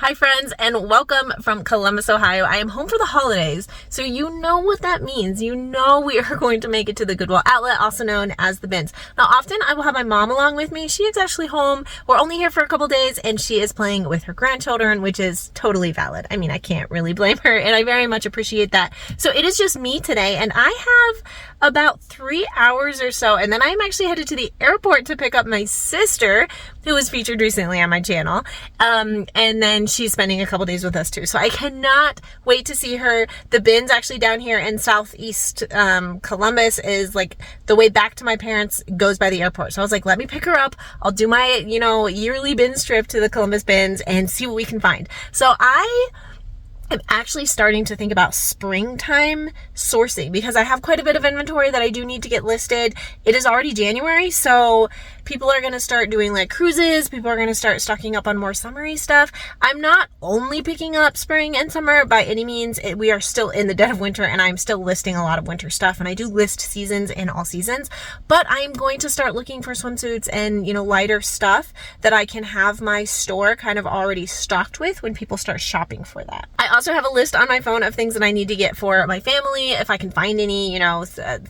Hi friends, and welcome from Columbus, Ohio. I am home for the holidays, so you know what that means. You know we are going to make it to the Goodwill outlet, also known as the Bins. Now often I will have my mom along with me. She is actually home. We're only here for a couple days and she is playing with her grandchildren, which is totally valid. I mean, I can't really blame her and I very much appreciate that. So it is just me today and I have about 3 hours or so, and then I'm actually headed to the airport to pick up my sister, who was featured recently on my channel, and then she's spending a couple days with us too. So I cannot wait to see her. The Bins actually down here in southeast Columbus is like the way back to my parents goes by the airport. So I was like, let me pick her up. I'll do my, yearly Bins trip to the Columbus Bins and see what we can find. So I'm actually starting to think about springtime sourcing because I have quite a bit of inventory that I do need to get listed. It is already January, so people are going to start doing like cruises. People are going to start stocking up on more summery stuff. I'm not only picking up spring and summer by any means. We are still in the dead of winter and I'm still listing a lot of winter stuff, and I do list seasons and all seasons, but I'm going to start looking for swimsuits and, lighter stuff that I can have my store kind of already stocked with when people start shopping for that. I also have a list on my phone of things that I need to get for my family, if I can find any,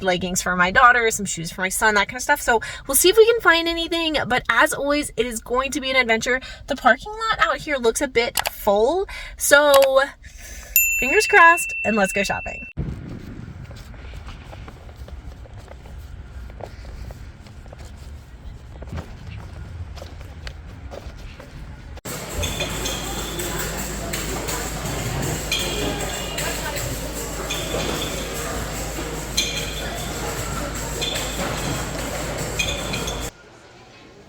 leggings for my daughter, some shoes for my son, that kind of stuff. So we'll see if we can find anything, but as always, it is going to be an adventure. The parking lot out here looks a bit full, so fingers crossed, and let's go shopping.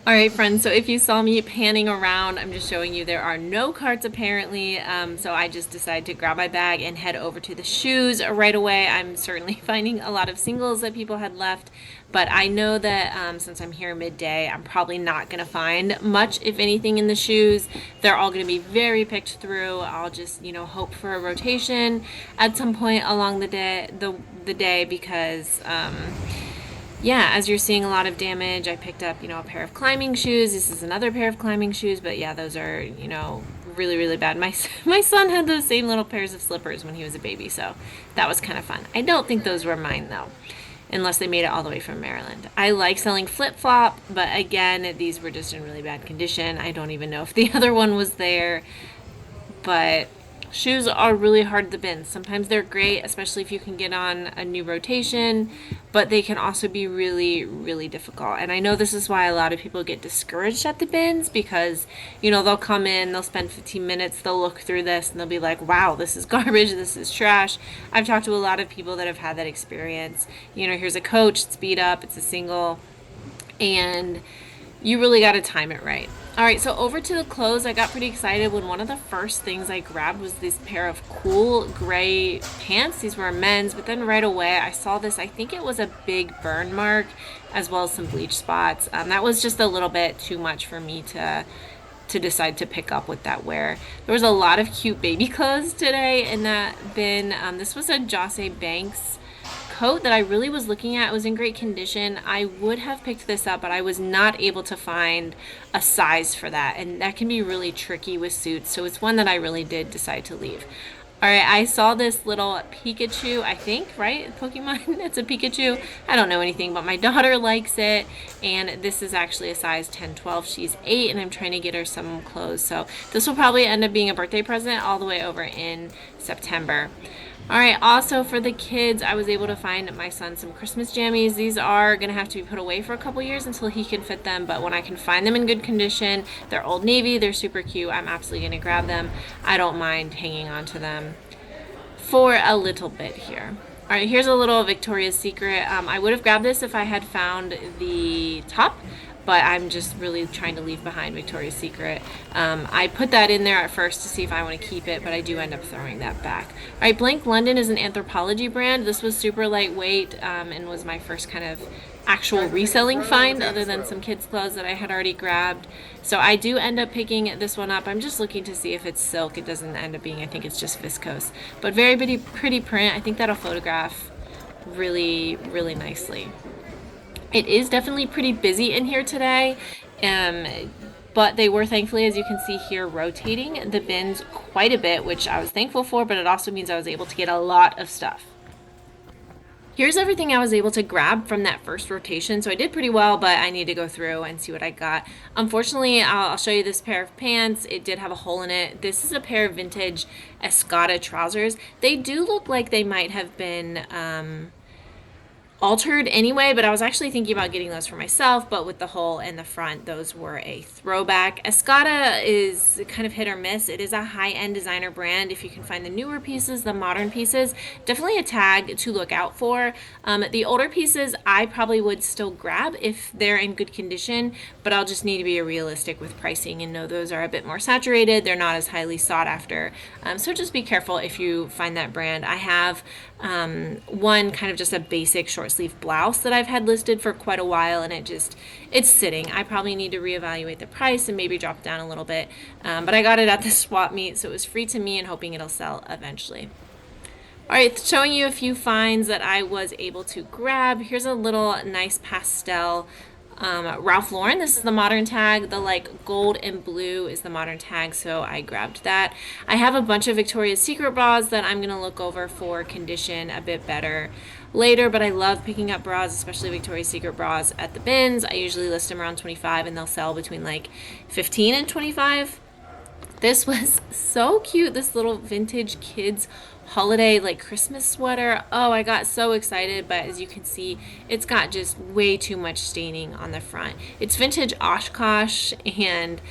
All right, friends, so if you saw me panning around, I'm just showing you there are no carts apparently, so I just decided to grab my bag and head over to the shoes right away. I'm certainly finding a lot of singles that people had left, but I know that since I'm here midday, I'm probably not going to find much, if anything, in the shoes. They're all going to be very picked through. I'll just, hope for a rotation at some point along the day because yeah, as you're seeing a lot of damage, I picked up, a pair of climbing shoes. This is another pair of climbing shoes, but yeah, those are, really, really bad. My son had those same little pairs of slippers when he was a baby, so that was kind of fun. I don't think those were mine, though, unless they made it all the way from Maryland. I like selling flip-flop, but again, these were just in really bad condition. I don't even know if the other one was there, but shoes are really hard to bin. Sometimes they're great, especially if you can get on a new rotation, but they can also be really, really difficult. And I know this is why a lot of people get discouraged at the bins because, they'll come in, they'll spend 15 minutes, they'll look through this, and they'll be like, wow, this is garbage, this is trash. I've talked to a lot of people that have had that experience. Here's a Coach, it's beat up, it's a single, and you really got to time it right. All right, so over to the clothes, I got pretty excited when one of the first things I grabbed was this pair of cool gray pants. These were men's, but then right away I saw this, I think it was a big burn mark as well as some bleach spots. That was just a little bit too much for me to decide to pick up with that wear. There was a lot of cute baby clothes today in that bin. This was a Josse Banks coat that I really was looking at. It was in great condition. I would have picked this up, but I was not able to find a size for that, and that can be really tricky with suits, so it's one that I really did decide to leave. All right, I saw this little Pikachu, I think, right? Pokemon, it's a Pikachu. I don't know anything, but my daughter likes it, and this is actually a size 10-12. She's 8, and I'm trying to get her some clothes, so this will probably end up being a birthday present all the way over in September. All right, also for the kids, I was able to find my son some Christmas jammies. These are going to have to be put away for a couple years until he can fit them, but when I can find them in good condition, they're Old Navy, they're super cute, I'm absolutely going to grab them. I don't mind hanging on to them for a little bit here. All right, here's a little Victoria's Secret. I would have grabbed this if I had found the top, but I'm just really trying to leave behind Victoria's Secret. I put that in there at first to see if I want to keep it, but I do end up throwing that back. All right, Blank London is an Anthropologie brand. This was super lightweight and was my first kind of actual reselling find other than some kids' clothes that I had already grabbed. So I do end up picking this one up. I'm just looking to see if it's silk. It doesn't end up being, I think it's just viscose. But very pretty print. I think that'll photograph really, really nicely. It is definitely pretty busy in here today. but they were thankfully, as you can see here, rotating the bins quite a bit, which I was thankful for, but it also means I was able to get a lot of stuff. Here's everything I was able to grab from that first rotation. So I did pretty well, but I need to go through and see what I got. Unfortunately, I'll show you this pair of pants. It did have a hole in it. This is a pair of vintage Escada trousers. They do look like they might have been altered anyway, but I was actually thinking about getting those for myself, but with the hole in the front, those were a throwback. Escada is kind of hit or miss. It is a high-end designer brand. If you can find the newer pieces, the modern pieces, definitely a tag to look out for. The older pieces I probably would still grab if they're in good condition, but I'll just need to be realistic with pricing and know those are a bit more saturated. They're not as highly sought after. So just be careful if you find that brand. I have one kind of just a basic short sleeve blouse that I've had listed for quite a while, and it's sitting. I probably need to reevaluate the price and maybe drop it down a little bit, but I got it at the swap meet, so it was free to me and hoping it'll sell eventually. All right, showing you a few finds that I was able to grab. Here's a little nice pastel Ralph Lauren. This is the modern tag. The like gold and blue is the modern tag, so I grabbed that. I have a bunch of Victoria's Secret bras that I'm gonna look over for condition a bit better later, but I love picking up bras, especially Victoria's Secret bras at the bins. I usually list them around 25 and they'll sell between like 15 and 25. This was so cute, this little vintage kids holiday like Christmas sweater. Oh, I got so excited, but as you can see, it's got just way too much staining on the front. It's vintage Oshkosh, and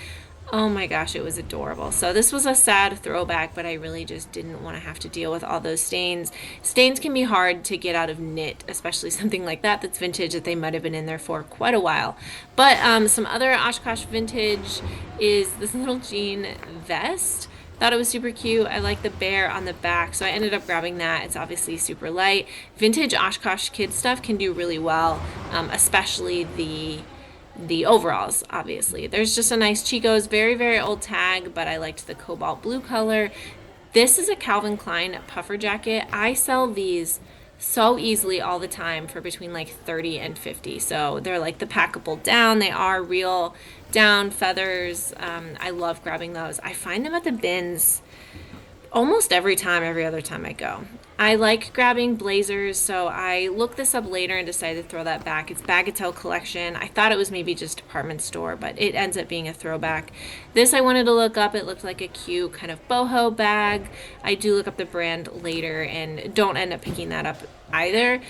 oh my gosh, it was adorable. So this was a sad throwback, but I really just didn't want to have to deal with all those stains. Stains can be hard to get out of knit, especially something like that that's vintage that they might have been in there for quite a while. But some other Oshkosh vintage is this little jean vest. Thought it was super cute. I like the bear on the back, so I ended up grabbing that. It's obviously super light. Vintage Oshkosh kid stuff can do really well, especially the overalls, obviously. There's just a nice Chico's, very, very old tag, but I liked the cobalt blue color. This is a Calvin Klein puffer jacket. I sell these so easily all the time for between like 30 and 50. So they're like the packable down. They are real down feathers. I love grabbing those. I find them at the bins almost every other time I go. I like grabbing blazers, so I looked this up later and decided to throw that back. It's Bagatelle collection. I thought it was maybe just department store, but it ends up being a throwback. This I wanted to look up. It looked like a cute kind of boho bag. I do look up the brand later and don't end up picking that up either.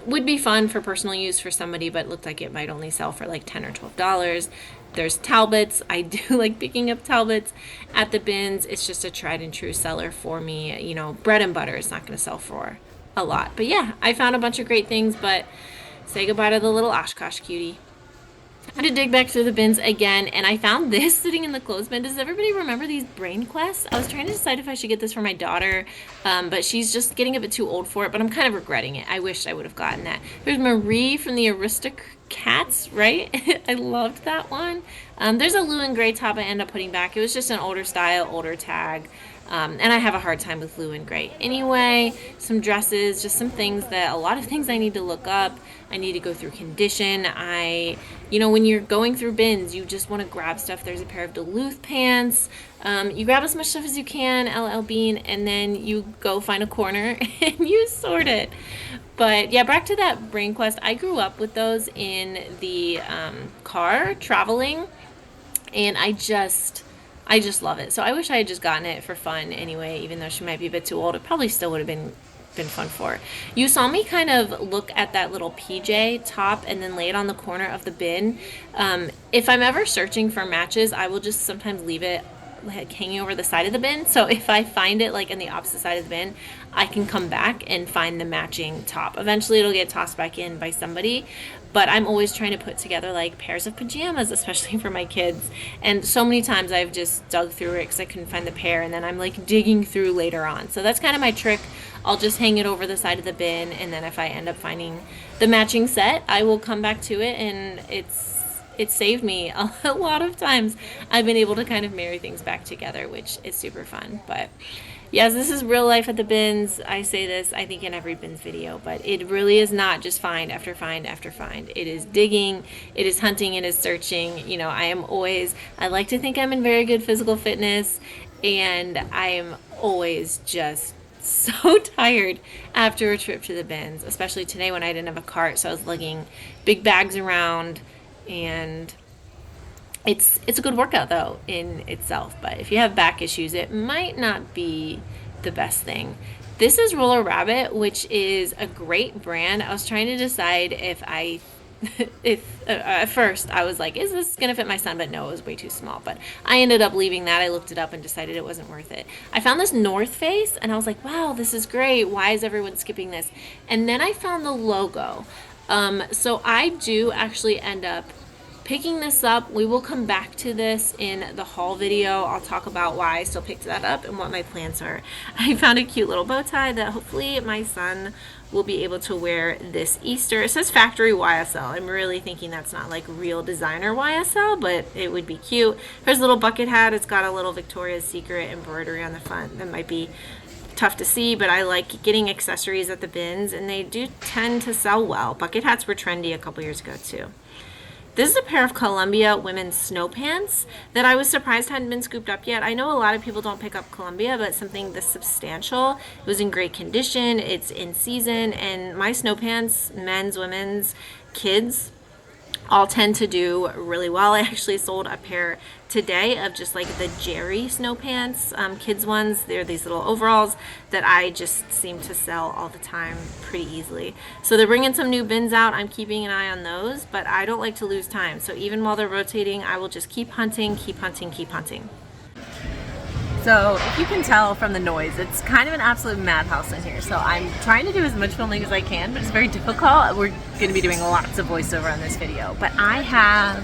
Would be fun for personal use for somebody, but it looked like it might only sell for like $10 or $12. There's Talbots. I do like picking up Talbots at the bins. It's just a tried and true seller for me. You know, bread and butter is not going to sell for a lot. But yeah, I found a bunch of great things, but say goodbye to the little Oshkosh cutie. I had to dig back through the bins again, and I found this sitting in the clothes bin. Does everybody remember these Brain Quests? I was trying to decide if I should get this for my daughter, but she's just getting a bit too old for it, but I'm kind of regretting it. I wish I would have gotten that. There's Marie from the Aristocats, right? I loved that one. There's a Lou and Gray top I end up putting back. It was just an older style, older tag. And I have a hard time with Lou and Gray. Anyway, some dresses, just some things that a lot of things I need to look up. I need to go through condition. When you're going through bins, you just want to grab stuff. There's a pair of Duluth pants. You grab as much stuff as you can, LL Bean, and then you go find a corner and you sort it. But yeah, back to that Brain Quest. I grew up with those in the car traveling, and I just love it. So I wish I had just gotten it for fun anyway, even though she might be a bit too old. It probably still would have been fun for her. You saw me kind of look at that little PJ top and then lay it on the corner of the bin. If I'm ever searching for matches, I will just sometimes leave it like hanging over the side of the bin. So if I find it like in the opposite side of the bin, I can come back and find the matching top. Eventually it'll get tossed back in by somebody, but I'm always trying to put together like pairs of pajamas, especially for my kids. And so many times I've just dug through it because I couldn't find the pair, and then I'm like digging through later on. So that's kind of my trick. I'll just hang it over the side of the bin, and then if I end up finding the matching set, I will come back to it, and it saved me a lot of times. I've been able to kind of marry things back together, which is super fun. But yes, this is real life at the bins. I say this, I think, in every bins video, but it really is not just find after find after find. It is digging, it is hunting, it is searching. You know, I like to think I'm in very good physical fitness, and I am always just so tired after a trip to the bins, especially today when I didn't have a cart, so I was lugging big bags around, and it's a good workout though in itself. But if you have back issues, it might not be the best thing. This is Roller Rabbit, which is a great brand. I was trying to decide if at first I was like, is this gonna fit my son? But no, it was way too small. But I ended up leaving that. I looked it up and decided it wasn't worth it. I found this North Face and I was like, wow, this is great. Why is everyone skipping this? And then I found the logo. So I do actually end up picking this up. We will come back to this in the haul video. I'll talk about why I still picked that up and what my plans are. I found a cute little bow tie that hopefully my son will be able to wear this Easter. It says factory YSL. I'm really thinking that's not like real designer YSL, but it would be cute. There's a little bucket hat. It's got a little Victoria's Secret embroidery on the front that might be tough to see, but I like getting accessories at the bins, and they do tend to sell well. Bucket hats were trendy a couple years ago too. This is a pair of Columbia women's snow pants that I was surprised hadn't been scooped up yet. I know a lot of people don't pick up Columbia, but something this substantial. It was in great condition, it's in season, and my snow pants, men's, women's, kids, all tend to do really well. I actually sold a pair today of just like the Jerry snow pants, kids ones. They're these little overalls that I just seem to sell all the time pretty easily. So they're bringing some new bins out. I'm keeping an eye on those, but I don't like to lose time. So even while they're rotating, I will just keep hunting, keep hunting, keep hunting. So if you can tell from the noise, it's kind of an absolute madhouse in here. So I'm trying to do as much filming as I can, but it's very difficult. We're going to be doing lots of voiceover on this video. But I have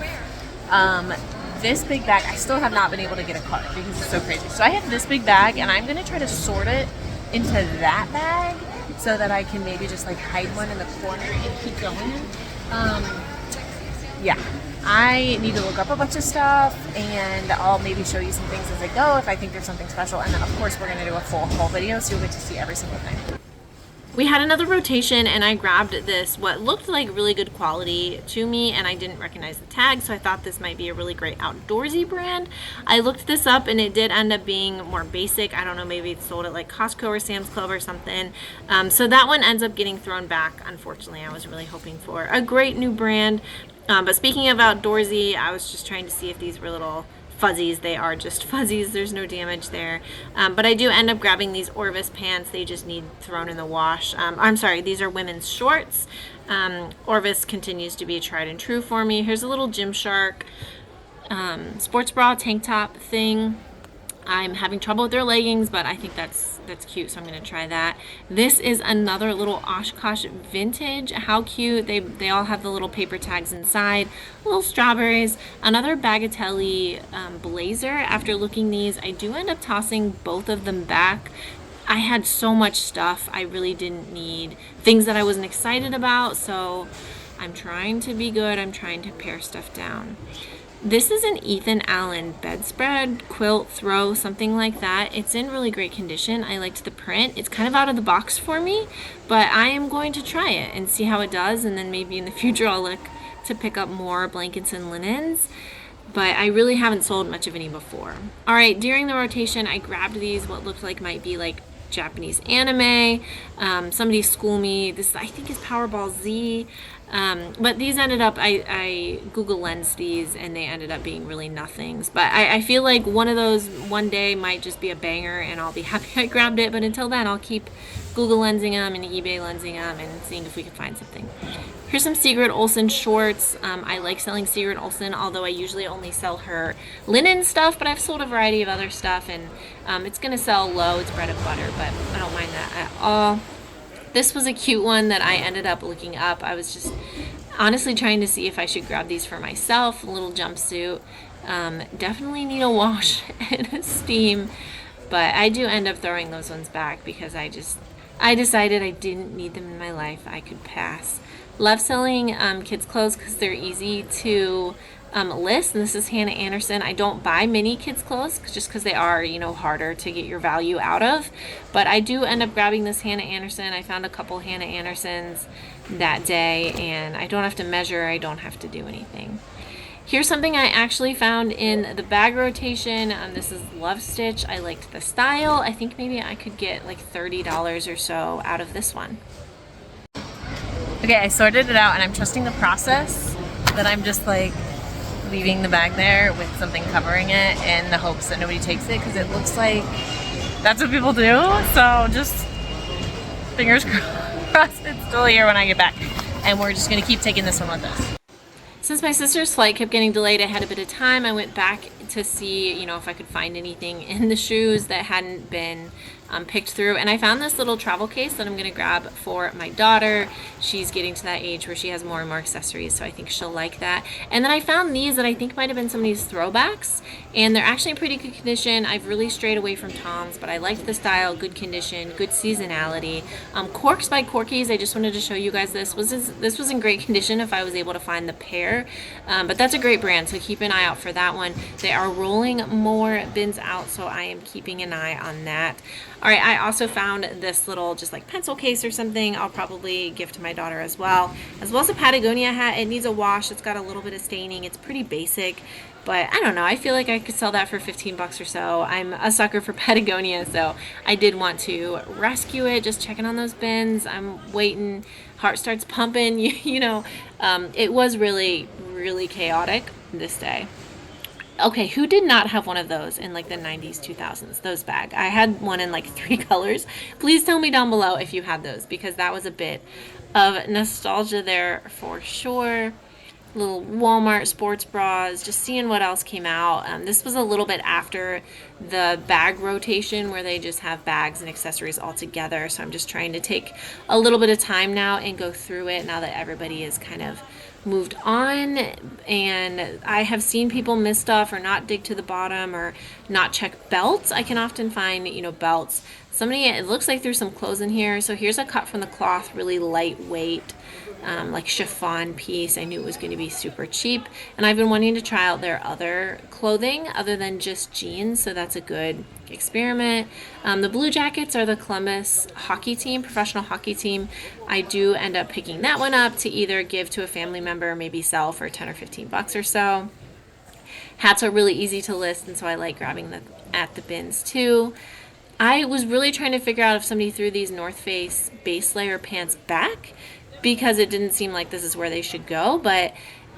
this big bag. I still have not been able to get a cart because it's so crazy. So I have this big bag, and I'm going to try to sort it into that bag so that I can maybe just like hide one in the corner and keep going. Yeah. I need to look up a bunch of stuff, and I'll maybe show you some things as I go if I think there's something special. And then of course we're going to do a full haul video, so you'll get to see every single thing. We had another rotation, and I grabbed this, what looked like really good quality to me, and I didn't recognize the tag, so I thought this might be a really great outdoorsy brand. I looked this up, and it did end up being more basic. I don't know, maybe it's sold at like Costco or Sam's Club or something. So that one ends up getting thrown back, unfortunately. I was really hoping for a great new brand. But speaking of outdoorsy, I was just trying to see if these were little fuzzies. They are just fuzzies. There's no damage there. But I do end up grabbing these Orvis pants. They just need thrown in the wash. I'm sorry, these are women's shorts. Orvis continues to be tried and true for me. Here's a little Gymshark sports bra tank top thing. I'm having trouble with their leggings, but I think that's cute, so I'm going to try that. This is another little Oshkosh vintage. How cute. They all have the little paper tags inside. Little strawberries. Another Bagatelle blazer. After looking these, I do end up tossing both of them back. I had so much stuff I really didn't need. Things that I wasn't excited about, so I'm trying to be good. I'm trying to pare stuff down. This is an Ethan Allen bedspread, quilt, throw, something like that. It's in really great condition. I liked the print. It's kind of out of the box for me, but I am going to try it and see how it does, and then maybe in the future I'll look to pick up more blankets and linens. But I really haven't sold much of any before. All right, during the rotation, I grabbed these, what looked like might be like Japanese anime. Somebody school me. This I think is Powerball Z. But these ended up, I Google Lens these, and they ended up being really nothings. But I feel like one of those one day might just be a banger, and I'll be happy I grabbed it. But until then, I'll keep Google lensing them and eBay lensing them and seeing if we can find something. Here's some Sigrid Olsen shorts. I like selling Sigrid Olsen, although I usually only sell her linen stuff, but I've sold a variety of other stuff, and it's going to sell low. It's bread and butter, but I don't mind that at all. This was a cute one that I ended up looking up. I was just honestly trying to see if I should grab these for myself. A little jumpsuit. Definitely need a wash and a steam, but I do end up throwing those ones back because I decided I didn't need them in my life. I could pass. Love selling kids clothes because they're easy to list, and this is Hannah Anderson. I don't buy many kids clothes just because they are, you know, harder to get your value out of, but I do end up grabbing this Hannah Anderson. I found a couple Hannah Andersons that day, and I don't have to measure, I don't have to do anything. Here's something I actually found in the bag rotation. This is Love Stitch. I liked the style. I think maybe I could get like $30 or so out of this one. Okay, I sorted it out and I'm trusting the process, that I'm just like leaving the bag there with something covering it in the hopes that nobody takes it, because it looks like that's what people do. So just fingers crossed it's still here when I get back. And we're just gonna keep taking this one with us. Since my sister's flight kept getting delayed, I had a bit of time. I went back to see, you know, if I could find anything in the shoes that hadn't been picked through. And I found this little travel case that I'm going to grab for my daughter. She's getting to that age where she has more and more accessories, so I think she'll like that. And then I found these that I think might have been somebody's throwbacks, and they're actually in pretty good condition. I've really strayed away from Tom's, but I liked the style, good condition, good seasonality. Corks by Corky's, I just wanted to show you guys this was in great condition if I was able to find the pair. But that's a great brand, so keep an eye out for that one. They are rolling more bins out, so I am keeping an eye on that. All right, I also found this little just like pencil case or something. I'll probably give to my daughter as well as a Patagonia hat. It needs a wash. It's got a little bit of staining. It's pretty basic, but I don't know. I feel like I could sell that for 15 bucks or so. I'm a sucker for Patagonia, so I did want to rescue it. Just checking on those bins. I'm waiting. Heart starts pumping. You know, it was really, really chaotic this day. Okay, who did not have one of those in like the 90s, 2000s, those bag? I had one in like 3 colors. Please tell me down below if you had those, because that was a bit of nostalgia there for sure. Little Walmart sports bras, just seeing what else came out. This was a little bit after the bag rotation where they just have bags and accessories all together. So I'm just trying to take a little bit of time now and go through it now that everybody is kind of moved on. And I have seen people miss stuff or not dig to the bottom or not check belts. I can often find, you know, belts. Somebody, it looks like there's some clothes in here. So here's a cut from the cloth, really lightweight, like chiffon piece. I knew it was going to be super cheap, and I've been wanting to try out their other clothing other than just jeans, so that's a good experiment. The Blue Jackets are the Columbus hockey team, professional hockey team. I do end up picking that one up to either give to a family member, maybe sell for 10 or 15 bucks or so. Hats are really easy to list, and so I like grabbing them at the bins too. I was really trying to figure out if somebody threw these North Face base layer pants back, because it didn't seem like this is where they should go, but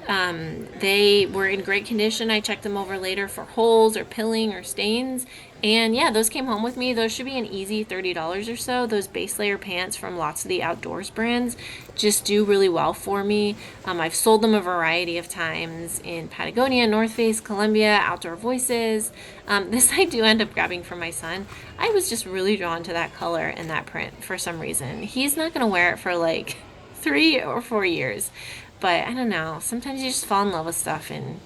they were in great condition. I checked them over later for holes or pilling or stains, and yeah, those came home with me. Those should be an easy $30 or so. Those base layer pants from lots of the outdoors brands just do really well for me. I've sold them a variety of times in Patagonia, North Face, Columbia, Outdoor Voices. This I do end up grabbing for my son. I was just really drawn to that color and that print for some reason. He's not going to wear it for like 3 or 4 years, but I don't know, sometimes you just fall in love with stuff and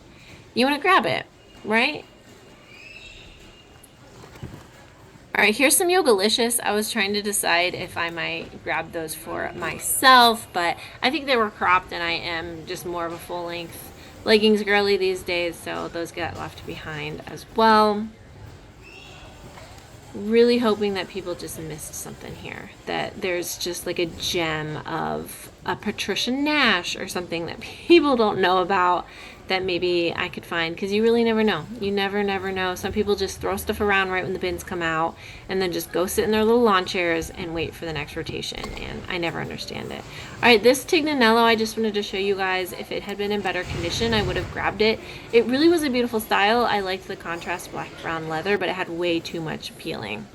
you want to grab it, right? All right, here's some Yogalicious. I was trying to decide if I might grab those for myself, but I think they were cropped and I am just more of a full length leggings girly these days, so those got left behind as well. Really hoping that people just missed something here, that there's just like a gem of a Patricia Nash or something that people don't know about that maybe I could find, because you really never know. You never know. Some people just throw stuff around right when the bins come out and then just go sit in their little lawn chairs and wait for the next rotation, and I never understand it. All right, this Tignanello, I just wanted to show you guys. If it had been in better condition, I would have grabbed it. It really was a beautiful style. I liked the contrast black brown leather, but it had way too much peeling.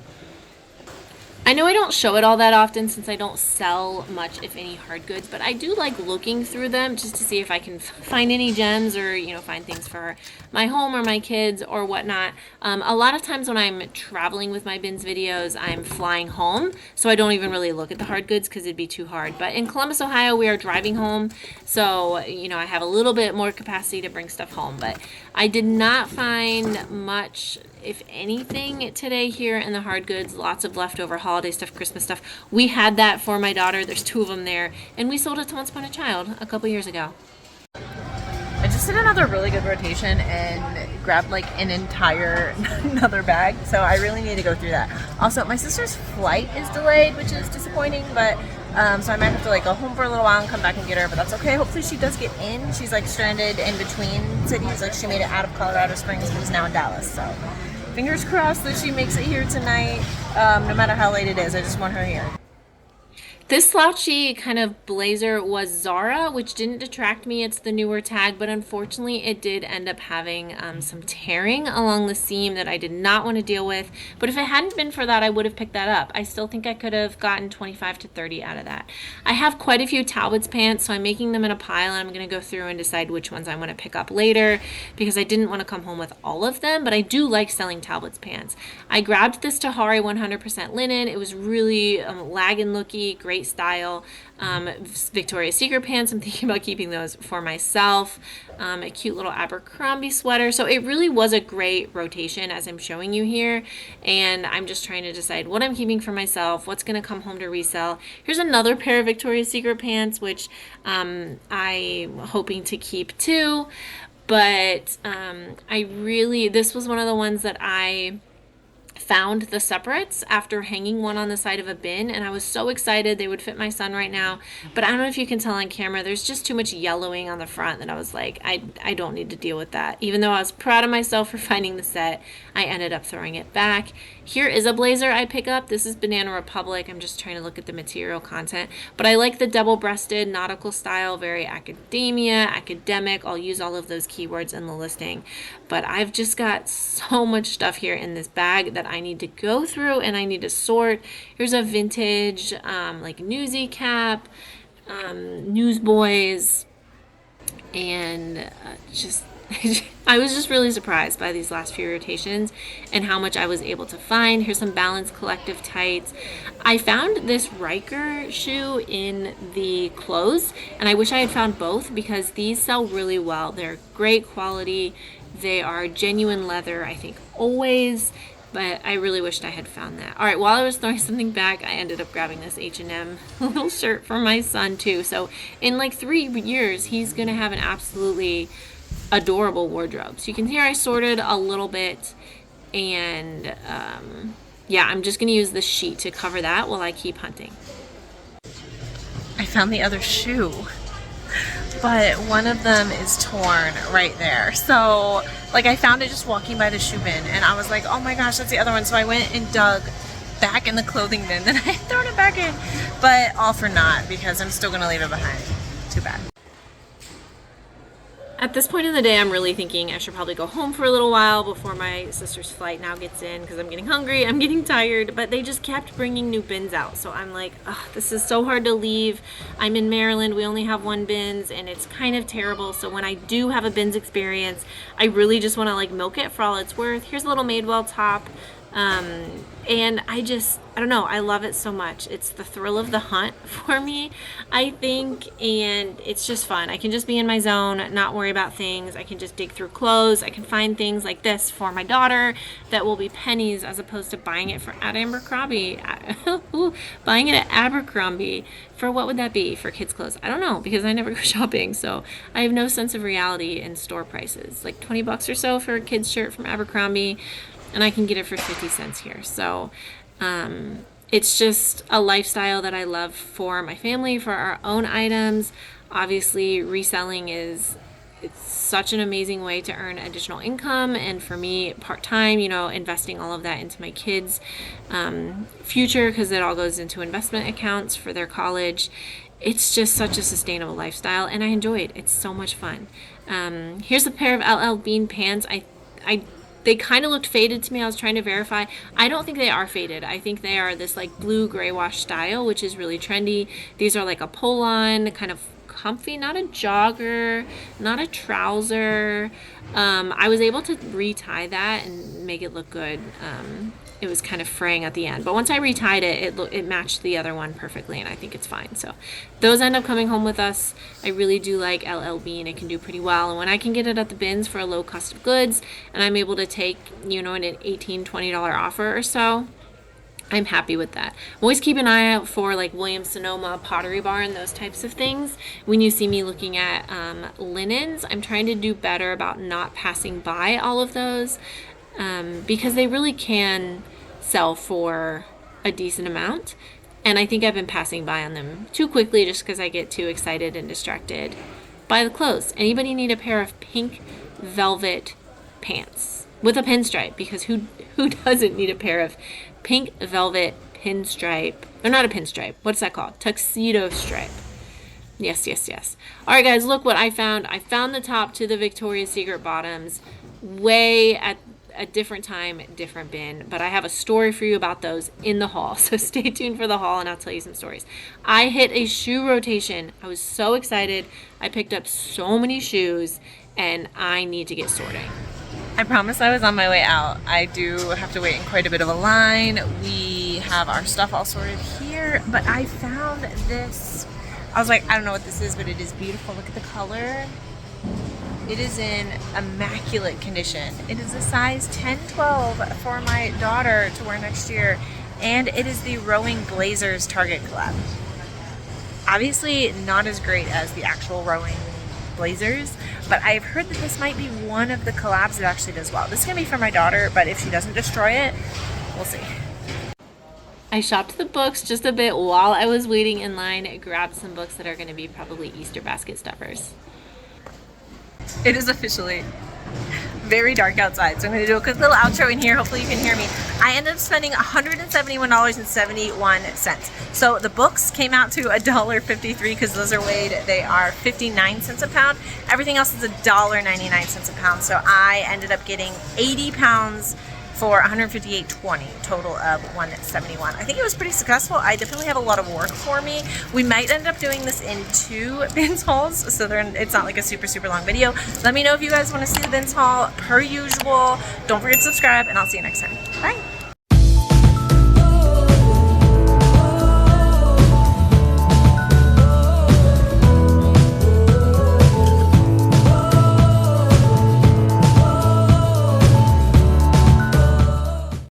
I know I don't show it all that often since I don't sell much, if any, hard goods, but I do like looking through them just to see if I can find any gems or, you know, find things for my home or my kids or whatnot. A lot of times when I'm traveling with my bins videos, I'm flying home, so I don't even really look at the hard goods because it'd be too hard. But in Columbus, Ohio, we are driving home, so, you know, I have a little bit more capacity to bring stuff home. But I did not find much, if anything, today here in the hard goods. Lots of leftover holiday stuff, Christmas stuff. We had that for my daughter. There's 2 of them there, and we sold it to Once Upon a Child a couple years ago. I just just did another really good rotation and grabbed like an entire another bag. So I really need to go through that. Also, my sister's flight is delayed, which is disappointing, but so I might have to like go home for a little while and come back and get her, but that's okay. Hopefully she does get in. She's like stranded in between cities. Like she made it out of Colorado Springs and is now in Dallas. So fingers crossed that she makes it here tonight, no matter how late it is. I just want her here. This slouchy kind of blazer was Zara, which didn't detract me. It's the newer tag, but unfortunately it did end up having some tearing along the seam that I did not want to deal with. But if it hadn't been for that, I would have picked that up. I still think I could have gotten 25 to 30 out of that. I have quite a few Talbot's pants, so I'm making them in a pile, and I'm going to go through and decide which ones I want to pick up later because I didn't want to come home with all of them, but I do like selling Talbot's pants. I grabbed this Tahari 100% linen. It was really lag and looky, great style. Victoria's Secret pants, I'm thinking about keeping those for myself. A cute little Abercrombie sweater. So it really was a great rotation as I'm showing you here, and I'm just trying to decide what I'm keeping for myself, what's going to come home to resell. Here's another pair of Victoria's Secret pants, which I'm hoping to keep too, but this was one of the ones that I found the separates after hanging one on the side of a bin, and I was so excited they would fit my son right now, but I don't know if you can tell on camera, there's just too much yellowing on the front that I was like, I don't need to deal with that. Even though I was proud of myself for finding the set, I ended up throwing it back. Here is a blazer I pick up. This is Banana Republic. I'm just trying to look at the material content, but I like the double-breasted nautical style, very academic. I'll use all of those keywords in the listing, but I've just got so much stuff here in this bag that I need to go through and I need to sort. Here's a vintage like Newsy cap, Newsboys, and just I was just really surprised by these last few rotations and how much I was able to find. Here's some Balance Collective tights. I found this Riker shoe in the clothes, and I wish I had found both because these sell really well. They're great quality. They are genuine leather, I think, always. But I really wished I had found that. All right, while I was throwing something back, I ended up grabbing this H&M little shirt for my son too. So in like 3 years, he's going to have an absolutely adorable wardrobe. So you can hear I sorted a little bit, and yeah, I'm just going to use this sheet to cover that while I keep hunting. I found the other shoe, but one of them is torn right there. So like I found it just walking by the shoe bin, and I was like, oh my gosh, that's the other one. So I went and dug back in the clothing bin, then I thrown it back in, but all for naught because I'm still gonna leave it behind. Too bad. At this point in the day, I'm really thinking I should probably go home for a little while before my sister's flight now gets in because I'm getting hungry, I'm getting tired, but they just kept bringing new bins out. So I'm like, ugh, this is so hard to leave. I'm in Maryland, we only have one bins, and it's kind of terrible. So when I do have a bins experience, I really just want to like milk it for all it's worth. Here's a little Madewell top. And I don't know, I love it so much. It's the thrill of the hunt for me, I think, and it's just fun. I can just be in my zone, not worry about things. I can just dig through clothes. I can find things like this for my daughter that will be pennies as opposed to buying it at Abercrombie. Buying it at Abercrombie for what would that be for kids' clothes? I don't know, because I never go shopping, so I have no sense of reality in store prices. Like $20 or so for a kid's shirt from Abercrombie, and I can get it for 50 cents here. So it's just a lifestyle that I love for my family, for our own items. Obviously, reselling it's such an amazing way to earn additional income, and for me, part-time, investing all of that into my kids' future, because it all goes into investment accounts for their college. It's just such a sustainable lifestyle, and I enjoy it. It's so much fun. Here's a pair of LL Bean pants. They kind of looked faded to me. I was trying to verify. I don't think they are faded. I think they are this like blue gray wash style, which is really trendy. These are like a pull-on, kind of comfy, not a jogger, not a trouser. I was able to retie that and make it look good. It was kind of fraying at the end, but once I retied it matched the other one perfectly, and I think it's fine. So those end up coming home with us. I really do like LL Bean. It can do pretty well, and when I can get it at the bins for a low cost of goods, and I'm able to take an $18-20 offer or so, I'm happy with that. Always keep an eye out for like Williams Sonoma, Pottery Barn, those types of things. When you see me looking at linens, I'm trying to do better about not passing by all of those because they really can sell for a decent amount. And I think I've been passing by on them too quickly just because I get too excited and distracted by the clothes. Anybody need a pair of pink velvet pants with a pinstripe? Because who doesn't need a pair of pink velvet pinstripe? Or not a pinstripe. What's that called? Tuxedo stripe. Yes, yes, yes. All right, guys, look what I found. I found the top to the Victoria's Secret bottoms way at a different time, different bin, but I have a story for you about those in the haul. So stay tuned for the haul and I'll tell you some stories. I hit a shoe rotation. I was so excited. I picked up so many shoes and I need to get sorting. I promised I was on my way out. I do have to wait in quite a bit of a line. We have our stuff all sorted here, but I found this. I was like, I don't know what this is, but it is beautiful. Look at the color. It is in immaculate condition. It is a size 10-12 for my daughter to wear next year, and it is the Rowing Blazers Target collab. Obviously not as great as the actual Rowing Blazers, but I've heard that this might be one of the collabs that actually does well. This is going to be for my daughter, but if she doesn't destroy it, we'll see. I shopped the books just a bit while I was waiting in line, grabbed some books that are going to be probably Easter basket stuffers. It is officially very dark outside, so I'm going to do a quick little outro in here. Hopefully you can hear me. I ended up spending $171.71. So the books came out to $1.53 because those are weighed. They are 59 cents a pound. Everything else is $1.99 a pound. So I ended up getting 80 pounds for $158.20, total of $171. I think it was pretty successful. I definitely have a lot of work for me. We might end up doing this in 2 bins hauls, so it's not like a super long video. Let me know if you guys want to see the bins haul per usual. Don't forget to subscribe, and I'll see you next time. Bye.